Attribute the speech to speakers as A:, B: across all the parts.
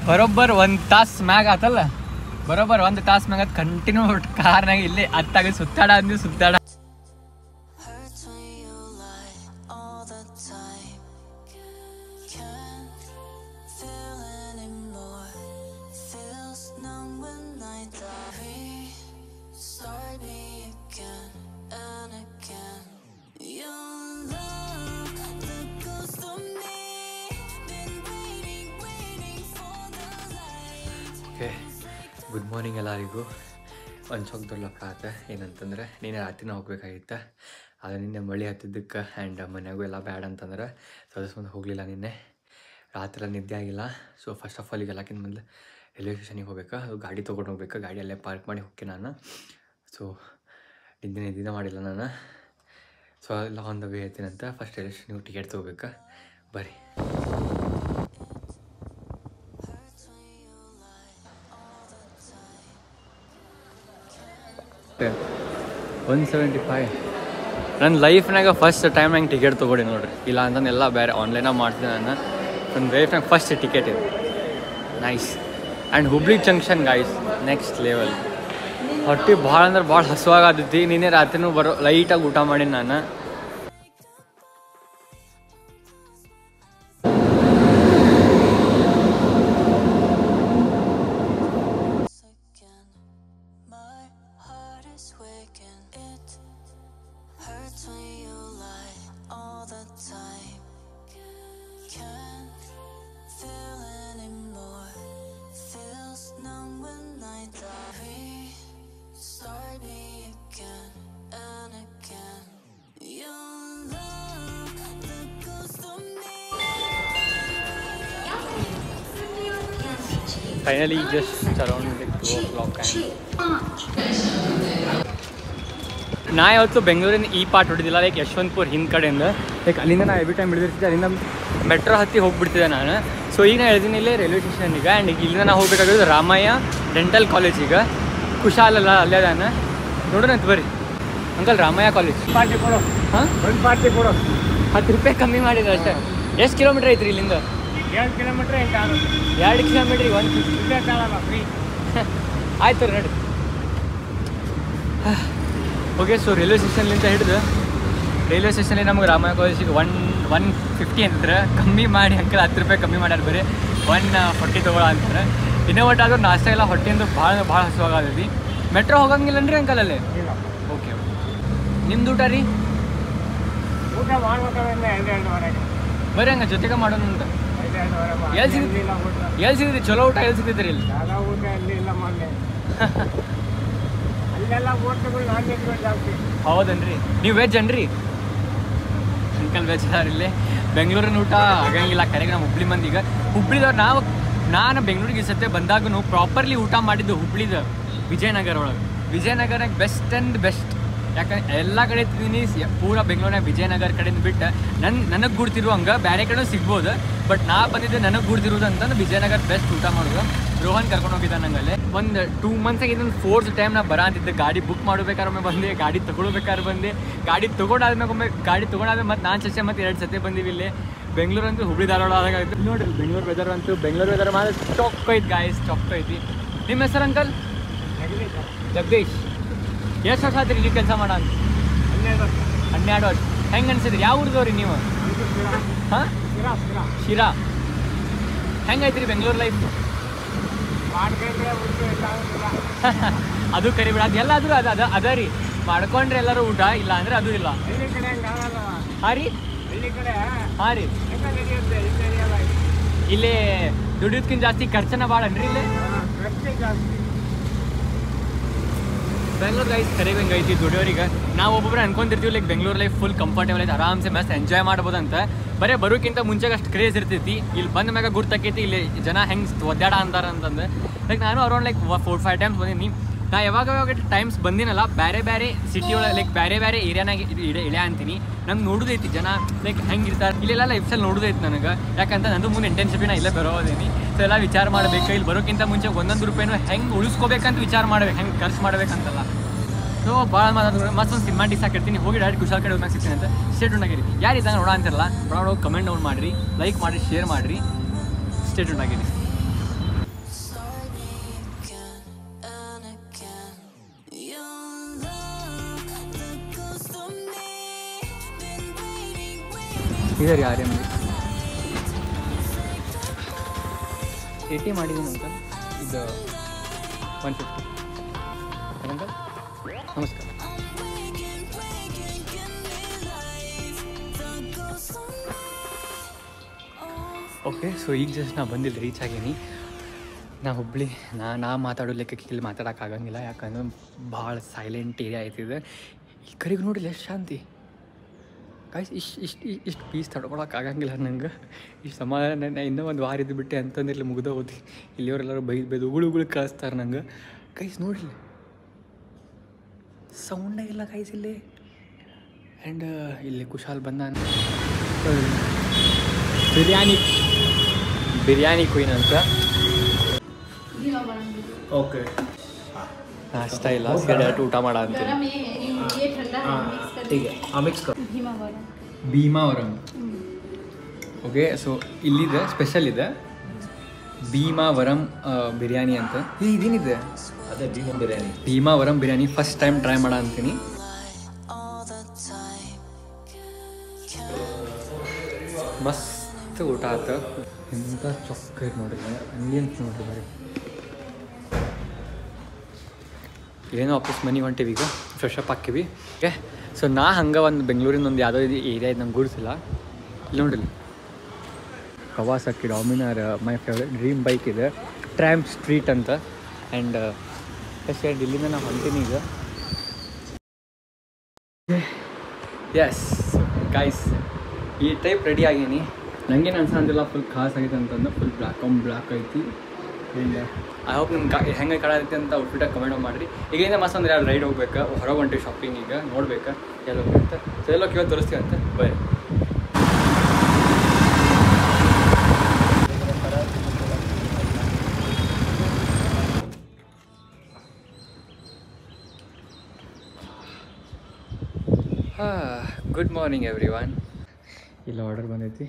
A: ಬರೋಬ್ಬರ್ 1 ತಾಸು ಮ್ಯಾಗ ಆತಲ್ಲ, ಬರೋಬ್ಬರ್ 1 ತಾಸು ಮ್ಯಾಗ ಕಂಟಿನ್ಯೂ ಕಾರ್ನಾಗ ಇಲ್ಲೇ ಅತ್ತಾಗ ಸುತ್ತಾಡ ಅಂದ್ವಿ ಸುತ್ತಾಡ. ಗುಡ್ ಮಾರ್ನಿಂಗ್ ಎಲ್ಲರಿಗೂ. ಒಂದು ಚೊಕ್ ದೊಡ್ಡಪ್ಪ ಆತ. ಏನಂತಂದ್ರೆ ನೀನು ರಾತ್ರಿನ ಹೋಗ್ಬೇಕಾಗಿತ್ತು, ಅದು ನಿನ್ನೆ ಮಳೆ ಹತ್ತಿದ್ದಕ್ಕೆ ಆ್ಯಂಡ್ ಮನೆಯಾಗೂ ಎಲ್ಲ ಬ್ಯಾಡ್ ಅಂತಂದ್ರೆ ಸದಸ್ಯಂದು ಹೋಗಲಿಲ್ಲ. ನಿನ್ನೆ ರಾತ್ರಿ ನಿದ್ದೆ ಆಗಿಲ್ಲ. ಸೊ ಫಸ್ಟ್ ಆಫ್ ಆಲ್ ಈಗ ಎಲ್ಲಕ್ಕಿಂತ ಮೊದಲು ರೈಲ್ವೆ ಸ್ಟೇಷನಿಗೆ ಹೋಗ್ಬೇಕು. ಅದು ಗಾಡಿ ತೊಗೊಂಡು ಹೋಗ್ಬೇಕು. ಗಾಡಿಯಲ್ಲೇ ಪಾರ್ಕ್ ಮಾಡಿ ಹೋಗ್ತೀನಿ ನಾನು. ಸೊ ನಿದ್ದೆ ಮಾಡಿಲ್ಲ ನಾನು. ಸೊ ಎಲ್ಲ ಆನ್ ದ ವೇ ಹೇಳ್ತೀನಂತ ಫಸ್ಟ್ ರೈಲ್ವೆ ಸ್ಟೇಷನ್ಗೆ ಟಿಕೆಟ್ ತೊಗೋಬೇಕು. ಬರ್ರಿ. 175 ನನ್ನ ಲೈಫ್ನಾಗ ಫಸ್ಟ್ ಟೈಮ್ ನಂಗೆ ಟಿಕೆಟ್ ತೊಗೊಂಡು ನೋಡ್ರಿ. ಇಲ್ಲ ಅಂತಂದು ಎಲ್ಲ ಬೇರೆ ಆನ್ಲೈನಾಗ ಮಾಡ್ತೀನಿ ನಾನು. ನನ್ನ ಲೈಫ್ನಾಗ ಫಸ್ಟ್ ಟಿಕೆಟ್ ಇದೆ. Nice. And Hubli junction guys next level. ಹೊಟ್ಟೆ ಭಾಳ ಅಂದ್ರೆ ಭಾಳ ಹಸುವಾಗತ್ತೈತಿ. ನಿನ್ನೆ ರಾತ್ರಿನೂ ಬರೋ ಲೈಟಾಗಿ ಊಟ ಮಾಡೀನಿ ನಾನು. Finally just around like 2 o'clock ನಾ ಯಾವತ್ತು ಬೆಂಗಳೂರಿನ ಈ ಪಾರ್ಟ್ ಹೊಡಿದಿಲ್ಲ. ಲೈಕ್ ಯಶವಂತಪುರ ಹಿಂದ್ ಕಡೆಯಿಂದ ಲೈಕ್ ಅಲ್ಲಿಂದ ನಾ ಎವ್ರಿ ಟೈಮ್ ಹಿಡಿದಿರ್ತಿದ್ದೆ. ಅಲ್ಲಿಂದ ಮೆಟ್ರೋ ಹತ್ತಿ ಹೋಗ್ಬಿಡ್ತಿದ್ದೆ ನಾನು. ಸೊ ಈಗ ನಾ ಹೇಳ್ತೀನಿ ಇಲ್ಲೇ ರೈಲ್ವೆ ಸ್ಟೇಷನ್ಗೆ. ಆ್ಯಂಡ್ ಇಲ್ಲಿಂದ ನಾವು ಹೋಗ್ಬೇಕಾಗಿರೋದು ರಾಮಯ್ಯ ಡೆಂಟಲ್ ಕಾಲೇಜಿಗೆ. ಕುಶಾಲಲ್ಲ ಅಲ್ಲೇ ನಾನು ನೋಡೋಣ ಅಂತ ಬರ್ರಿ. ಅಂಕಲ್ ರಾಮಯ್ಯ ಕಾಲೇಜ್ ಪಾರ್ಟಿ ಕೊಡೋ. ಹಾಂ ಒಂದು ಪಾರ್ಟಿ ಕೊಡೋ. 10 ರೂಪಾಯಿ ಕಮ್ಮಿ ಮಾಡಿದ್ರೆ ಅಷ್ಟೇ. ಎಷ್ಟು ಕಿಲೋಮೀಟ್ರ್ ಐತ್ರಿ ಇಲ್ಲಿಂದ? 2 ಕಿಲೋಮೀಟ್ರ್ ಐತೆ. 2 ಕಿಲೋಮೀಟ್ರಿಗೆ 150 ರೂಪಾಯಿ ಫ್ರೀ. ಆಯ್ತು ರೀ ನೋಡಿ. ಓಕೆ. ಸೊ ರೈಲ್ವೆ ಸ್ಟೇಷನ್ಲಿಂದ ಹಿಡಿದು ರೈಲ್ವೆ ಸ್ಟೇಷನಲ್ಲಿ ನಮ್ಗೆ ರಾಮಯ್ಯ ಕಾಲೇಜಿಗೆ 150 ಅಂತಾರೆ. ಕಮ್ಮಿ ಮಾಡಿ ಅಂಕಲ್ 10 ರೂಪಾಯಿ ಕಮ್ಮಿ ಮಾಡ್ಯಾರ. ಬರೀ 140 ತೊಗೊಳ ಅಂತಾರೆ. ಇನ್ನೂ ಒಟ್ಟು ಆದ್ರೂ ನಾಷ್ಟ ಎಲ್ಲ ಹೊಟ್ಟೆಯಿಂದ ಭಾಳ ಹಸುವಾಗತೈತಿ. ಮೆಟ್ರೋ ಹೋಗಂಗಿಲ್ಲನ್ರಿ ಅಂಕಲ್ ಅಲ್ಲಿ? ಓಕೆ. ನಿಮ್ದು ಊಟ ರೀ? ಊಟ ಬರ್ರಿ ಹಂಗೆ ಜೊತೆಗೆ ಮಾಡೋಣ ಅಂತ. ಎಲ್ಲಿ ಸಿಗ್ತೈತಿ ಚಲೋ ಊಟ? ಎಲ್ಲಿ ಸಿಗ್ತೈತಿ ರೀ ಇಲ್ಲಿ? ಹೌದನ್ರಿ? ನೀವು ವೆಜ್ ಅನ್ರಿ ಅಂಕಲ್? ವೆಜ್ ಅದಾರ ಇಲ್ಲಿ. ಬೆಂಗಳೂರಿನ ಊಟ ಆಗಂಗಿಲ್ಲ ಕರೆಗೆ. ನಮ್ಮ ಹುಬ್ಳಿ ಮಂದಿಗೆ ಹುಬ್ಳಿದವ್ರು ನಾನು ಬೆಂಗಳೂರಿಗೆ ಸತ್ತೆ ಬಂದಾಗೂ ಪ್ರಾಪರ್ಲಿ ಊಟ ಮಾಡಿದ್ದು ಹುಬ್ಳಿದ ವಿಜಯನಗರ ಒಳಗೆ. Vijayanagara best and best. ಯಾಕಂದ್ರೆ ಎಲ್ಲ ಕಡೆ ತಿಂತೀನಿ ಪೂರ ಬೆಂಗಳೂರಿನಾಗ ವಿಜಯನಗರ ಕಡೆಯಿಂದ ಬಿಟ್ಟು ನನಗೆ ಗುಡ್ತಿರೋ ಹಂಗೆ ಬೇರೆ ಕಡೆ ಸಿಗ್ಬೋದು. ಬಟ್ ನಾ ಬಂದಿದ್ದೆ ನನಗೆ ಗುಡ್ತಿರೋದು ಅಂತಂದು ವಿಜಯನಗರ ಬೆಸ್ಟ್ ಊಟ ಮಾಡೋದು. ರೋಹನ್ ಕರ್ಕೊಂಡು ಹೋಗಿದ್ದ ನಂಗಲ್ಲೇ. ಒಂದು 2 ಮಂತ್ಸ್ ಆಗಿ ಇದೊಂದು 4th ಟೈಮ್ ನಾ ಬರಂತಿದ್ದೆ. ಗಾಡಿ ಬುಕ್ ಮಾಡ್ಬೇಕಾದ್ರೆ ಬಂದೆ, ಗಾಡಿ ತೊಗೊಳ್ಬೇಕಾದ್ರೆ ಬಂದೆ, ಗಾಡಿ ತೊಗೊಂಡಾದ್ಮೇಲೆ ಮತ್ತೆ ನಾನು ಚರ್ಚೆ ಮತ್ತೆ 2 ಸತಿ ಬಂದೀವಿ ಇಲ್ಲಿ. ಬೆಂಗಳೂರು ಅಂತೂ ಹುಬ್ಳಿ ಧಾರವಾಡ ಆದಾಗಿತ್ತು ನೋಡಿರಿ. ಬೆಂಗಳೂರು ವೆದರ್ ಮಾತ್ರ ಸ್ಟಾಕ್ ಐತಿ ಗಾಯ್ಸ್, ಸ್ಟಾಕ್ ಐತಿ. ನಿಮ್ಮ ಹೆಸರು ಅಂಕಲ್? ಜಗದೀಶ್. ಎಷ್ಟು ವರ್ಷ ಆತ್ರಿ ನೀವು ಕೆಲಸ ಮಾಡ? 12 ವರ್ಷ. ಹೆಂಗೆ ಅನ್ಸಿದ್ರಿ? ಯಾವ ಊರ್ದವ್ರಿ ನೀವು? ಹಾಂ ಶಿರಾ. ಹೆಂಗೆ ಐತ್ರಿ ಬೆಂಗಳೂರು ಲೈಫ್? ಅದು ಕರಿಬೇಡ. ಅದು ಎಲ್ಲಾದರೂ ಅದ ರೀ. ಮಾಡ್ಕೊಂಡ್ರೆ ಎಲ್ಲರೂ ಊಟ, ಇಲ್ಲ ಅಂದರೆ ಅದು ಇಲ್ಲ. ಹಾಂ ರೀ? ಹಾಂ ರೀ. ಇಲ್ಲಿ ದುಡಿಯೋದ್ಕಿಂತ ಜಾಸ್ತಿ ಖರ್ಚನ ಭಾಳ ಅನ್ರಿ ಇಲ್ಲಿ ಬೆಂಗಳೂರು ಗೈಸ್. ಕರೆ ಹೆಂಗೆ ಐತಿ ದುಡಿಯೋರಿಗೆ. ನಾವು ಒಬ್ಬೊಬ್ಬರು ಅನ್ಕೊಂತಿರ್ತೀವಿ like Bengaluru life full comfortable ಐತೆ, ಆರಾಮ್ಸೆ ಮಸ್ತ್ ಎಂಜಾಯ್ ಮಾಡ್ಬೋದಂತ. ಬರೀ ಬರೋಕ್ಕಿಂತ ಮುಂಚೆಗೆ ಅಷ್ಟು ಕ್ರೇಜ್ ಇರ್ತೈತಿ. ಇಲ್ಲಿ ಬಂದ ಮ್ಯಾಗ ಗುರ್ತಾಕೈತಿ ಇಲ್ಲಿ ಜನ ಹೆಂಗೆ ಒದ್ದಾಡ ಅಂತಾರೆ ಅಂತಂದು. ಲೈಕ್ ನಾನು ಅರೌಂಡ್ ಲೈಕ್ 4-5 ಟೈಮ್ಸ್ ಬಂದೀನಿ. ನಾ ಯಾವಾಗ ಟೈಮ್ಸ್ ಬಂದಿನಲ್ಲ ಬೇರೆ ಸಿಟಿ ಒಳಗೆ ಲೈಕ್ ಬೇರೆ ಏರಿಯಾನಾಗ ಇಳ್ಯಾ ಅಂತೀನಿ. ನಂಗೆ ನೋಡೋದೈತಿ ಜನ ಲೈಕ್ ಹೆಂಗೆ ಇರ್ತಾರೆ ಇಲ್ಲೆಲ್ಲ ಲೈಫ್ ಸ್ಟೈಲ್ ನೋಡೋದೈತಿ ನನಗೆ. ಯಾಕಂತ ನಂದು ಮುಂದೆ ಇಂಟರ್ನ್ಶಿಪ್ಪಿನ ಇಲ್ಲೇ ಬರೋದೇನಿ. ಸೊ ಎಲ್ಲ ವಿಚಾರ ಮಾಡಬೇಕು. ಇಲ್ಲಿ ಬರೋಕ್ಕಿಂತ ಮುಂಚೆ 1 ರೂಪಾಯಿನೂ ಹೆಂಗೆ ಉಳಿಸ್ಕೋಬೇಕಂತ ವಿಚಾರ ಮಾಡ್ಬೇಕು, ಹೆಂಗೆ ಖರ್ಚು ಮಾಡ್ಬೇಕಂತಲ್ಲ. ಸೊ ಭಾಳ ಮಾತಾಡೋದು ಮತ್ತೊಂದು ಸಿನಿಮಾಟಿಕ್ಸ್ ಹಾಕಿರ್ತೀನಿ. ಹೋಗಿ ಡೈರೆಕ್ಟ್ ಕುಶಾಲ್ ಕಡೆ ಹೋಗಿ ಸಿಗ್ತೀನಿ ಅಂತ ಸ್ಟೇಟ್ ಆಗಿರಿ. ಯಾರು ಇದ್ದಂಗೆ ನೋಡ ಅಂತಿರಲ್ಲ, ನೋಡೋ ಕಮೆಂಟ್ ಡೌನ್ ಮಾಡಿರಿ, ಲೈಕ್ ಮಾಡಿರಿ, ಶೇರ್ ಮಾಡಿರಿ, ಸ್ಟೇಟ್ ಆಗಿರಿ. ಇದರಿ ಯಾರೇ AT ಮಾಡಿದ್ದೀನಿ ಅಂಕಲ್. ಇದು 150 ಅಂಕಲ್. ನಮಸ್ಕಾರ. ಓಕೆ, ಸೊ ಈಗ ಜಸ್ಟ್ ನಾ ಬಂದಿಲ್ಲ, ರೀಚ್ ಆಗೀನಿ. ನಾ ಹುಬ್ಳಿ ನಾ ಮಾತಾಡೋ ಲೆಕ್ಕಕ್ಕೆ ಇಲ್ಲಿ ಮಾತಾಡೋಕ್ಕಾಗಂಗಿಲ್ಲ, ಯಾಕಂದ್ರೆ ಭಾಳ ಸೈಲೆಂಟ್ ಏರಿಯಾ ಆಯ್ತಿದೆ. ಈ ಕಡೆಗೆ ನೋಡಿಲ್ಲ ಎಷ್ಟು ಶಾಂತಿ ಗಾಯ್ಸ್. ಇಷ್ಟು ಪೀಸ್ ತಡ್ಕೊಳಕ್ಕಾಗಂಗಿಲ್ಲ ನಂಗೆ. ಇಷ್ಟು ಸಮಾಧಾನ ಇನ್ನೂ ಒಂದು ವಾರ ಇದ್ದು ಬಿಟ್ಟೆ ಅಂತಂದಿರಲಿ ಮುಗ್ದ ಹೋದಿ. ಇಲ್ಲಿಯವರೆಲ್ಲರೂ ಬೈದು ಉಗುಳು ಕಳಿಸ್ತಾರೆ ನಂಗೆ ಗೈಸ್. ನೋಡಿಲ್ಲ ಸೌಂಡೇ ಇಲ್ಲ ಗೈಸ್ ಇಲ್ಲಿ. ಆ್ಯಂಡ್ ಇಲ್ಲಿ ಕುಶಾಲ್ ಬಂದ ಬಿರಿಯಾನಿ ಕ್ವೀನ್ ಅಂತ. ಓಕೆ, ನಾಷ್ಟ ಇಲ್ಲ, ಡೈರೆಕ್ಟ್ ಊಟ ಮಾಡ ಅಂತೀನಿ. ಭೀಮಾವರಂ. ಓಕೆ, ಸೊ ಇಲ್ಲಿದೆ ಸ್ಪೆಷಲ್ ಇದೆ ಭೀಮಾವರಂ ಬಿರಿಯಾನಿ ಅಂತ. ಇದೇನಿದೆ?
B: ಅದೇ biryani,
A: Bhimavaram biryani. First time try ಮಾಡ ಅಂತೀನಿ. ಮಸ್ತ್ ಊಟ ಆತ. ಎಂಥ ಚೊಕ್ಕ ಇದು ನೋಡಿಲ್ಲ, ಅಂಡಿಯನ್ಸ್ ನೋಡ್ರಿ ಬರೀ. ಏನೋ ವಾಪಸ್ ಮನೆ ಹೊಂಟೀವಿ ಈಗ, ಫ್ರೆಶ್ ಅಪ್ ಹಾಕಿವಿ. ಓಕೆ, ಸೊ ನಾ ಹಂಗೆ ಒಂದು ಬೆಂಗಳೂರಿನ ಒಂದು ಯಾವುದೋ ಇದು ಏರಿಯಾ ಇದು ನಂಗೆ ಗುಡಿಸಿಲ್ಲ. ಇಲ್ಲಿ ನೋಡಿಲ್ಲ, Kawasaki Dominar my favourite dream bike ಇದೆ, ಟ್ರ್ಯಾಂಪ್ ಸ್ಟ್ರೀಟ್ ಅಂತ. ಆ್ಯಂಡ್ ಇಲ್ಲಿಂದ ನಾವು ಹೊಂಟೀನಿ ಈಗ. ಎಸ್ ಗೈಸ್, ಈ ಟೈಪ್ ರೆಡಿ ಆಗೀನಿ. ನನಗೇನು ಅನ್ಸಂದಿಲ್ಲ ಫುಲ್ ಖಾಸ್ ಆಗೈತೆ ಅಂತಂದು. ಫುಲ್ ಬ್ಲ್ಯಾಕ್ ಐತಿ. ಆ್ಯಂಡ್ ಐ ಹೋಪ್ ನಿಮ್ಗೆ ಹೆಂಗೆ ಕಾಣೈತಿ ಅಂತ ಔಟ್ಫಿಟಾಗಿ ಕಮೆಂಟ್ ಮಾಡಿರಿ. ಈಗಿಂದ ಮಸ್ತ್ ಅಂದ್ರೆ ಯಾರು ರೈಡ್ ಹೋಗ್ಬೇಕು, ಹೊರಗೆ ಹೊಂಟಿವಿ ಶಾಪಿಂಗ್ ಈಗ, ನೋಡ್ಬೇಕು ಎಲ್ಲ ಹೋಗ್ಬೇಕಂತ. ಸೊ ಎಲ್ಲ ಇವತ್ತು ತೋರಿಸ್ತೀವಿ ಅಂತ by. Good morning every one. ಇಲ್ಲಿ ಆರ್ಡರ್ ಬಂದೈತಿ.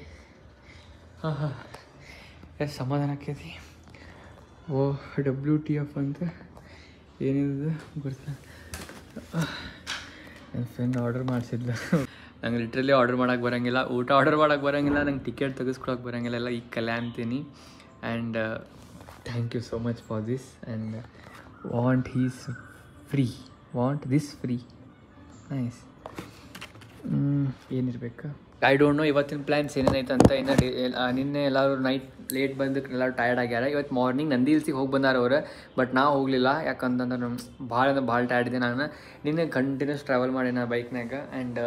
A: ಎಷ್ಟು ಸಮಾಧಾನ ಆಕೈತಿ. WTF ಅಂತ ಏನಿದೆ ಗೊತ್ತ. ನನ್ನ ಫ್ರೆಂಡ್ ಆರ್ಡರ್ ಮಾಡಿಸಿದ್ಲು. ನಂಗೆ ಲಿಟ್ರಲಿ ಆರ್ಡರ್ ಮಾಡೋಕ್ಕೆ ಬರೋಂಗಿಲ್ಲ, ಊಟ ಆರ್ಡರ್ ಮಾಡೋಕ್ಕೆ ಬರೋಂಗಿಲ್ಲ, ನಂಗೆ ಟಿಕೆಟ್ ತೆಗೆಸ್ಕೊಳಕ್ಕೆ ಬರೋಂಗಿಲ್ಲ. ಎಲ್ಲ ಈಗ ಕಲೆ ಅಂತೀನಿ. And thank you so much for this. And want this free nice. ಏನಿರ್ಬೇಕು ಐ ಡೋಂಟ್ ನೋ. ಇವತ್ತಿನ ಪ್ಲ್ಯಾನ್ಸ್ ಏನೇನೈತೆ ಅಂತ. ಇನ್ನು ನಿನ್ನೆ ಎಲ್ಲರೂ ನೈಟ್ ಲೇಟ್ ಬಂದಕ್ಕೆ ಎಲ್ಲರೂ ಟಯರ್ಡ್ ಆಗ್ಯಾರ. ಇವತ್ತು ಮಾರ್ನಿಂಗ್ ನಂದಿ ಹಿಲ್ಸಿಗೆ ಹೋಗಿ ಬಂದಾರ ಅವ್ರು, ಬಟ್ ನಾವು ಹೋಗಲಿಲ್ಲ. ಯಾಕಂತಂದ್ರೆ ಭಾಳ ಟಯರ್ಡ್ ಇದೆ. ನಾನು ನಿನ್ನೆ ಕಂಟಿನ್ಯೂಸ್ ಟ್ರಾವೆಲ್ ಮಾಡೀನಿ ಬೈಕ್ನಾಗ. ಆ್ಯಂಡ್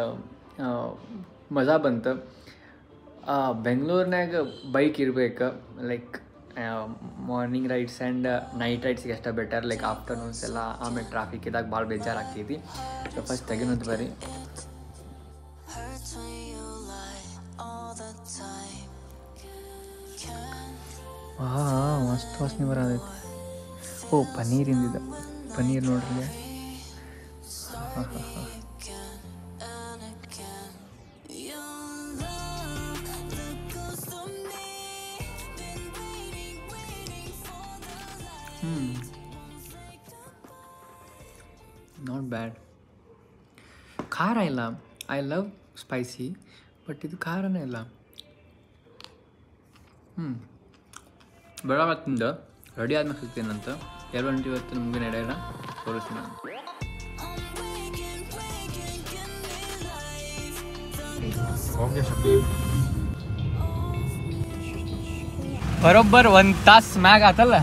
A: ಮಜಾ ಬಂತು. ಬೆಂಗಳೂರಿನಾಗ ಬೈಕ್ ಇರ್ಬೇಕು, like morning rides and night ರೈಡ್ಸಿಗೆ ಅಷ್ಟೇ ಬೆಟರ್. ಲೈಕ್ ಆಫ್ಟರ್ನೂನ್ಸ್ ಎಲ್ಲ ಆಮೇಲೆ ಟ್ರಾಫಿಕ್ ಇದ್ದಾಗ ಭಾಳ ಬೇಜಾರಾಗ್ತೈತಿ. ಸೊ ಫಸ್ಟ್ ತೆಗಿನೋದು ಬರೀ. ಮಸ್ತ್ ವಾಸನೆ ಬರೋದೈತಿ. ಓ ಪನ್ನೀರಿಂದಿದೆ, ಪನ್ನೀರ್ ನೋಡ್ರಿ. Not bad. ಖಾರ ಇಲ್ಲ. ಐ ಲವ್ ಸ್ಪೈಸಿ, ಬಟ್ ಇದು ಖಾರನೇ ಇಲ್ಲ. ಬೆಳವತ್ತಿಂದ ರೆಡಿ ಆದ್ಮೇಲೆ ಸಿಗ್ತೀನಂತ. 2 ಗಂಟೆ ಇವತ್ತು ನಮಗೆ ನಡೆಯೋಣ, ತೋರಿಸ್ತೀನಿ. ಬರೋಬ್ಬರ್ 1 ತಾಸು ಮ್ಯಾಗ ಆತಲ್ಲ,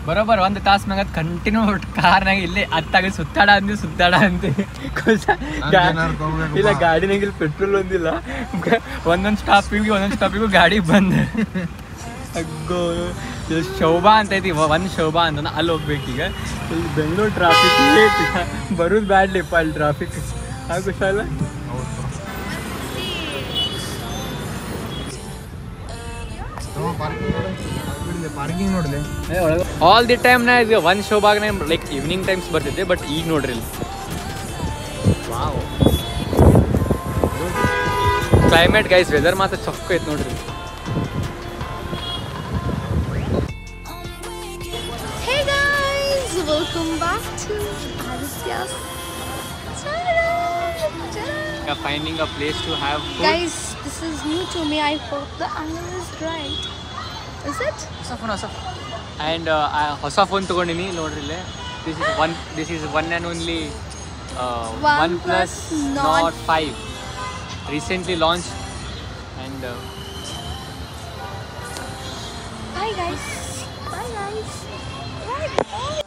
A: ಬರೋಬ್ಬರ್ 1 ತಾಸು ಮ್ಯಾಗ ಅದು ಕಂಟಿನ್ಯೂ ಕಾರ್ನಾಗ ಇಲ್ಲೇ ಅತ್ತಾಗ ಸುತ್ತಾಡ ಅಂತೆ. ಇಲ್ಲ ಗಾಡಿನಾಗ ಇಲ್ಲಿ ಪೆಟ್ರೋಲ್ ಒಂದಿಲ್ಲ. ಒಂದೊಂದು ಸ್ಟಾಪಿಗೂ ಗಾಡಿ ಬಂದು ಅಗ್ಗೋ ಶೋಭಾ ಅಂತ ಐತಿ. ಒಂದು ಶೋಭಾ ಅಂತ ಅಲ್ಲಿ ಹೋಗ್ಬೇಕೀಗ. ಇಲ್ಲಿ ಬೆಂಗಳೂರು ಟ್ರಾಫಿಕ್ ಬರೋದು ಬ್ಯಾಡ್ಲಿಪ್ಪ ಅಲ್ಲಿ ಟ್ರಾಫಿಕ್ ಆಗುತ್ತಲ್ಲ.
B: ಪಾರ್ಕಿಂಗ್ ನೋಡ್ಲಿ
A: ಆಲ್ ದಿ ಟೈಮ್ನ ಇದು ಒಂದು ಶೋಭಾಗನೇ ಲೈಕ್ ಈವ್ನಿಂಗ್ ಟೈಮ್ಸ್ ಬರ್ತಿದ್ದೆ, ಬಟ್ ಈಗ ನೋಡ್ರಿ ಇಲ್ಲಿ ವಾವ್ ಕ್ಲೈಮೇಟ್ ಗೈಸ್, ವೆದರ್ ಮಾತ್ರ ಚೊಕ್ಕ ಐತೆ ನೋಡ್ರಿ.
C: Hey guys, welcome back to Aditya's channel.
A: Finding a place to have
C: Guys, this is new to me. I hope the angle is right. Is it?
A: And ಹೊಸ phone ತೊಗೊಂಡಿನಿ ನೋಡ್ರಿ ಇಲ್ಲೇ. This is one and only OnePlus Nord 5 recently launched. And
C: Bye guys. Bye guys. Bye.